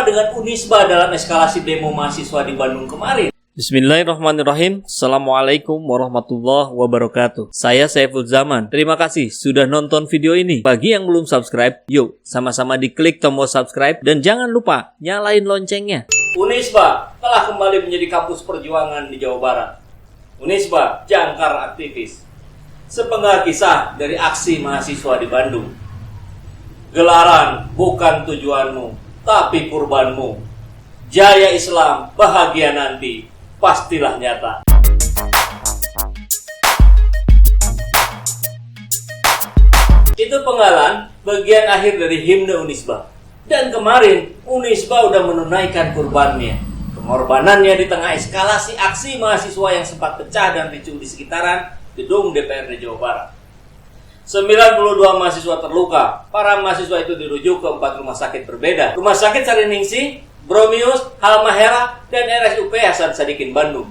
dengan Unisba dalam eskalasi demo mahasiswa di Bandung kemarin? Bismillahirrahmanirrahim. Assalamualaikum warahmatullahi wabarakatuh. Saya Saiful Zaman. Terima kasih sudah nonton video ini. Bagi yang belum subscribe, yuk sama-sama diklik tombol subscribe dan jangan lupa nyalain loncengnya. Unisba telah kembali menjadi kampus perjuangan di Jawa Barat. Unisba jangkar aktivis. Sepenggal kisah dari aksi mahasiswa di Bandung. Gelaran bukan tujuanmu, tapi kurbanmu. Jaya Islam, bahagia nanti, pastilah nyata. Itu penggalan bagian akhir dari himne Unisba. Dan kemarin Unisba udah menunaikan kurbannya. Pengorbanannya di tengah eskalasi aksi mahasiswa yang sempat pecah dan ricuh di sekitaran gedung DPRD Jawa Barat. 92 mahasiswa terluka. Para mahasiswa itu dirujuk ke 4 rumah sakit berbeda. Rumah sakit Sariningsih, Bromius, Halmahera, dan RSUP Hasan Sadikin Bandung.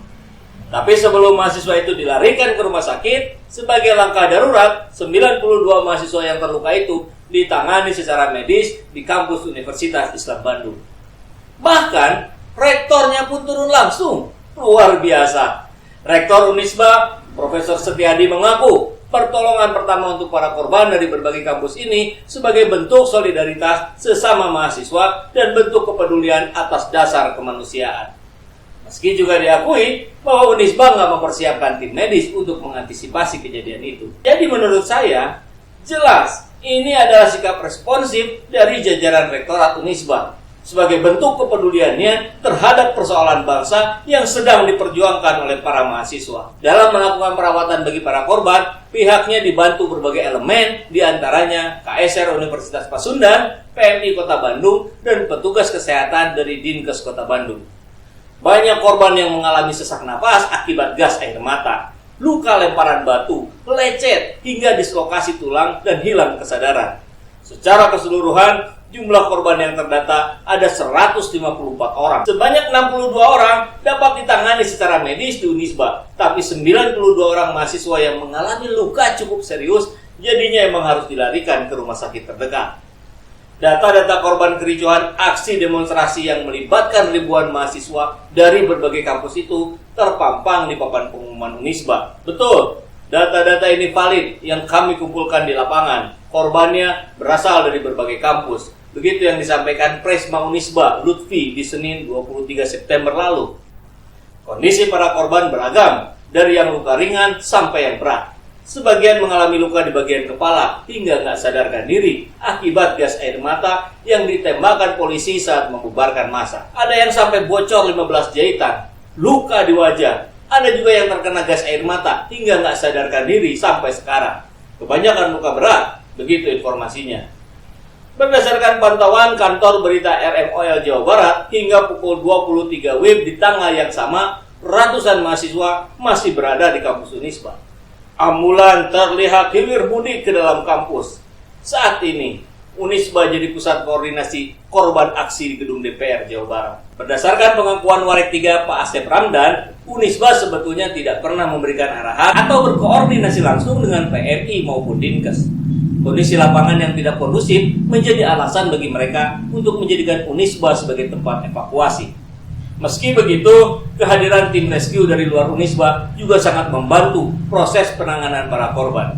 Tapi sebelum mahasiswa itu dilarikan ke rumah sakit, sebagai langkah darurat, 92 mahasiswa yang terluka itu ditangani secara medis di kampus Universitas Islam Bandung. Bahkan, rektornya pun turun langsung. Luar biasa. Rektor Unisba, Profesor Setiadi mengaku, pertolongan pertama untuk para korban dari berbagai kampus ini sebagai bentuk solidaritas sesama mahasiswa dan bentuk kepedulian atas dasar kemanusiaan. Meski juga diakui bahwa Unisba nggak mempersiapkan tim medis untuk mengantisipasi kejadian itu. Jadi menurut saya, jelas ini adalah sikap responsif dari jajaran rektorat Unisba sebagai bentuk kepeduliannya terhadap persoalan bangsa yang sedang diperjuangkan oleh para mahasiswa. Dalam melakukan perawatan bagi para korban, pihaknya dibantu berbagai elemen, diantaranya KSR Universitas Pasundan, PMI Kota Bandung, dan petugas kesehatan dari Dinkes Kota Bandung. Banyak korban yang mengalami sesak napas akibat gas air mata, luka lemparan batu, lecet, hingga dislokasi tulang dan hilang kesadaran. Secara keseluruhan, jumlah korban yang terdata ada 154 orang. Sebanyak 62 orang dapat ditangani secara medis di Unisba, tapi 92 orang mahasiswa yang mengalami luka cukup serius jadinya emang harus dilarikan ke rumah sakit terdekat. Data-data korban kericuhan aksi demonstrasi yang melibatkan ribuan mahasiswa dari berbagai kampus itu terpampang di papan pengumuman Unisba. Betul, data-data ini valid yang kami kumpulkan di lapangan. Korbannya berasal dari berbagai kampus. Begitu yang disampaikan Presma Unisba Lutfi di Senin 23 September lalu. Kondisi para korban beragam, dari yang luka ringan sampai yang berat. Sebagian mengalami luka di bagian kepala hingga nggak sadarkan diri akibat gas air mata yang ditembakkan polisi saat membubarkan massa. Ada yang sampai bocor 15 jahitan, luka di wajah. Ada juga yang terkena gas air mata hingga nggak sadarkan diri sampai sekarang. Kebanyakan luka berat, begitu informasinya. Berdasarkan pantauan kantor berita RMOL Jawa Barat, hingga pukul 23 WIB di tanggal yang sama, ratusan mahasiswa masih berada di kampus Unisba. Ambulan terlihat hilir mudik ke dalam kampus. Saat ini, Unisba jadi pusat koordinasi korban aksi di gedung DPR Jawa Barat. Berdasarkan pengakuan Warik 3 Pak Asep Ramdan, Unisba sebetulnya tidak pernah memberikan arahan atau berkoordinasi langsung dengan PMI maupun Dinkes. Kondisi lapangan yang tidak kondusif menjadi alasan bagi mereka untuk menjadikan Unisba sebagai tempat evakuasi. Meski begitu, kehadiran tim rescue dari luar Unisba juga sangat membantu proses penanganan para korban.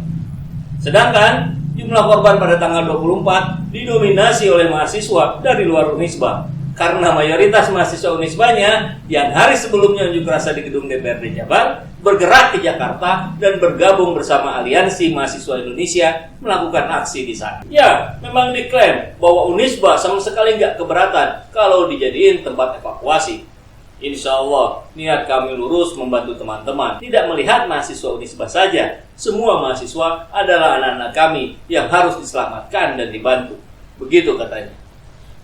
Sedangkan jumlah korban pada tanggal 24 didominasi oleh mahasiswa dari luar Unisba. Karena mayoritas mahasiswa Unisbanya yang hari sebelumnya unjuk rasa di gedung DPRD Jabar bergerak ke Jakarta dan bergabung bersama Aliansi Mahasiswa Indonesia melakukan aksi di sana. Ya, memang diklaim bahwa Unisba sama sekali nggak keberatan kalau dijadiin tempat evakuasi. Insya Allah, niat kami lurus membantu teman-teman. Tidak melihat mahasiswa Unisba saja, semua mahasiswa adalah anak-anak kami yang harus diselamatkan dan dibantu. Begitu katanya.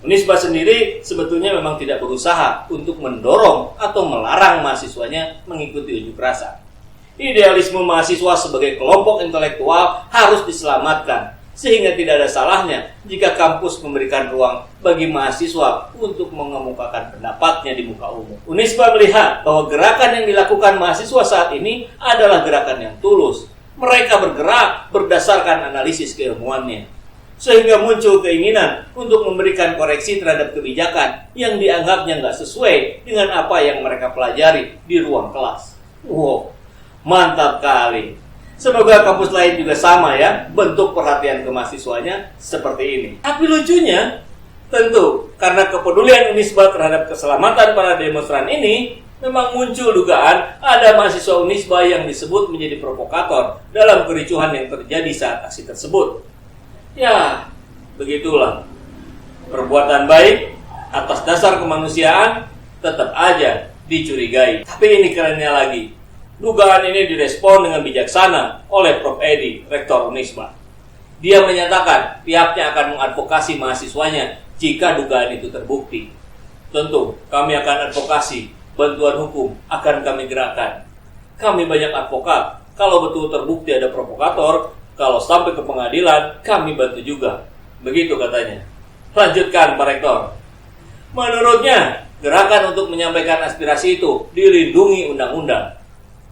Unisba sendiri sebetulnya memang tidak berusaha untuk mendorong atau melarang mahasiswanya mengikuti unjuk rasa. Idealisme mahasiswa sebagai kelompok intelektual harus diselamatkan, sehingga tidak ada salahnya jika kampus memberikan ruang bagi mahasiswa untuk mengemukakan pendapatnya di muka umum. Unisba melihat bahwa gerakan yang dilakukan mahasiswa saat ini adalah gerakan yang tulus. Mereka bergerak berdasarkan analisis keilmuannya. sehingga muncul keinginan untuk memberikan koreksi terhadap kebijakan yang dianggapnya nggak sesuai dengan apa yang mereka pelajari di ruang kelas. Wow, mantap kali. Semoga kampus lain juga sama ya, bentuk perhatian ke mahasiswanya seperti ini. Tapi lucunya, tentu karena kepedulian Unisba terhadap keselamatan para demonstran ini, memang muncul dugaan ada mahasiswa Unisba yang disebut menjadi provokator dalam kericuhan yang terjadi saat aksi tersebut. Ya, begitulah. Perbuatan baik atas dasar kemanusiaan tetap aja dicurigai. Tapi ini kerennya lagi. Dugaan ini direspon dengan bijaksana oleh Prof. Edi, Rektor Unisba. Dia menyatakan pihaknya akan mengadvokasi mahasiswanya jika dugaan itu terbukti. Tentu, kami akan advokasi, bantuan hukum akan kami gerakkan. Kami banyak advokat. Kalau betul terbukti ada provokator, kalau sampai ke pengadilan, kami bantu juga. Begitu katanya. Lanjutkan, Pak Rektor. Menurutnya, gerakan untuk menyampaikan aspirasi itu dilindungi undang-undang.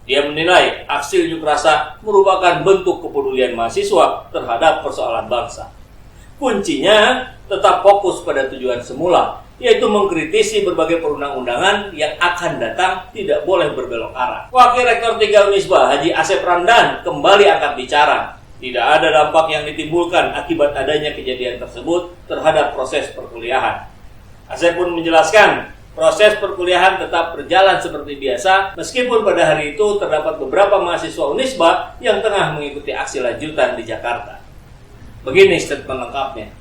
Dia menilai aksi unjuk rasa merupakan bentuk kepedulian mahasiswa terhadap persoalan bangsa. Kuncinya tetap fokus pada tujuan semula, yaitu mengkritisi berbagai perundang-undangan yang akan datang tidak boleh berbelok arah. Wakil Rektor 3 Unisba, Haji Asep Ramdan, kembali angkat bicara. Tidak ada dampak yang ditimbulkan akibat adanya kejadian tersebut terhadap proses perkuliahan. Asep pun menjelaskan, proses perkuliahan tetap berjalan seperti biasa, meskipun pada hari itu terdapat beberapa mahasiswa Unisba yang tengah mengikuti aksi lanjutan di Jakarta. Begini statement lengkapnya.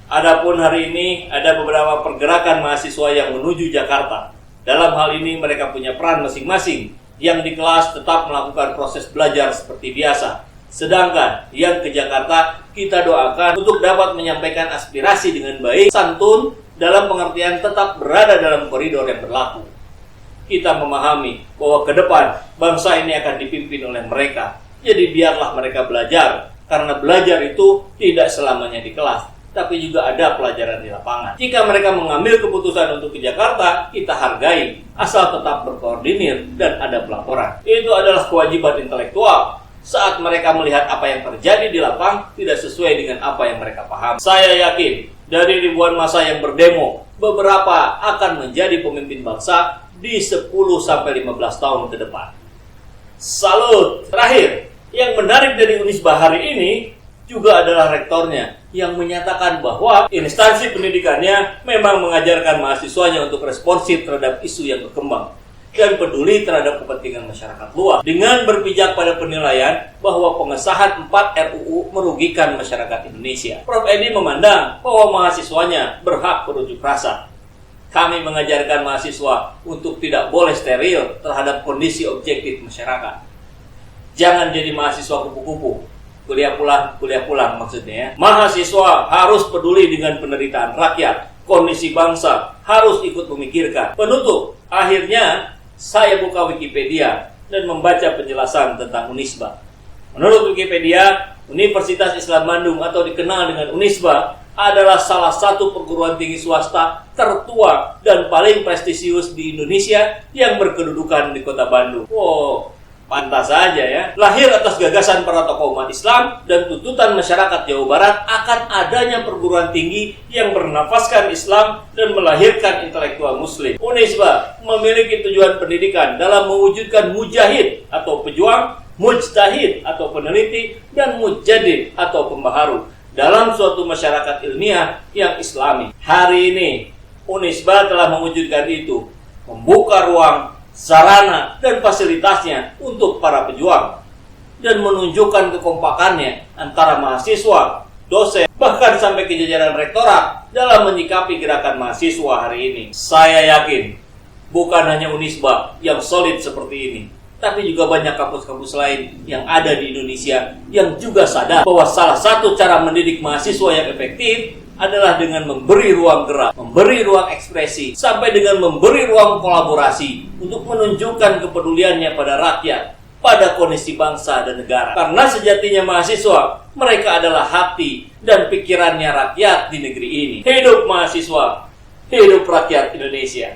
Adapun hari ini ada beberapa pergerakan mahasiswa yang menuju Jakarta. Dalam hal ini mereka punya peran masing-masing. Yang di kelas tetap melakukan proses belajar seperti biasa. Sedangkan yang ke Jakarta kita doakan untuk dapat menyampaikan aspirasi dengan baik, santun, dalam pengertian tetap berada dalam koridor yang berlaku. Kita memahami bahwa ke depan bangsa ini akan dipimpin oleh mereka. Jadi biarlah mereka belajar, karena belajar itu tidak selamanya di kelas, tapi juga ada pelajaran di lapangan. Jika mereka mengambil keputusan untuk ke Jakarta, kita hargai, asal tetap berkoordinir dan ada pelaporan. Itu adalah kewajiban intelektual. Saat mereka melihat apa yang terjadi di lapang tidak sesuai dengan apa yang mereka paham. Saya yakin dari ribuan massa yang berdemo, beberapa akan menjadi pemimpin bangsa di 10-15 tahun ke depan. Salut! Terakhir, yang menarik dari Unisba hari ini juga adalah rektornya yang menyatakan bahwa instansi pendidikannya memang mengajarkan mahasiswanya untuk responsif terhadap isu yang berkembang dan peduli terhadap kepentingan masyarakat luas dengan berpijak pada penilaian bahwa pengesahan 4 RUU merugikan masyarakat Indonesia. Prof. Edi memandang bahwa mahasiswanya berhak berunjuk rasa. Kami mengajarkan mahasiswa untuk tidak boleh steril terhadap kondisi objektif masyarakat. Jangan jadi mahasiswa kupu-kupu. Kuliah pulang maksudnya ya. Mahasiswa harus peduli dengan penderitaan rakyat. Kondisi bangsa harus ikut memikirkan. Penutup, akhirnya saya buka Wikipedia dan membaca penjelasan tentang Unisba. Menurut Wikipedia, Universitas Islam Bandung atau dikenal dengan Unisba adalah salah satu perguruan tinggi swasta tertua dan paling prestisius di Indonesia yang berkedudukan di kota Bandung. Wow, pantas saja ya. Lahir atas gagasan para tokoh umat Islam dan tuntutan masyarakat Jawa Barat akan adanya perguruan tinggi yang bernafaskan Islam dan melahirkan intelektual muslim. Unisba memiliki tujuan pendidikan dalam mewujudkan mujahid atau pejuang, mujtahid atau peneliti, dan mujadid atau pembaharu dalam suatu masyarakat ilmiah yang islami. Hari ini Unisba telah mewujudkan itu, membuka ruang, sarana, dan fasilitasnya untuk para pejuang dan menunjukkan kekompakannya antara mahasiswa, dosen, bahkan sampai ke jajaran rektorat dalam menyikapi gerakan mahasiswa hari ini. Saya yakin bukan hanya Unisba yang solid seperti ini, tapi juga banyak kampus-kampus lain yang ada di Indonesia yang juga sadar bahwa salah satu cara mendidik mahasiswa yang efektif adalah dengan memberi ruang gerak, memberi ruang ekspresi, sampai dengan memberi ruang kolaborasi untuk menunjukkan kepeduliannya pada rakyat, pada kondisi bangsa dan negara. Karena sejatinya mahasiswa, mereka adalah hati dan pikirannya rakyat di negeri ini. Hidup mahasiswa, hidup rakyat Indonesia.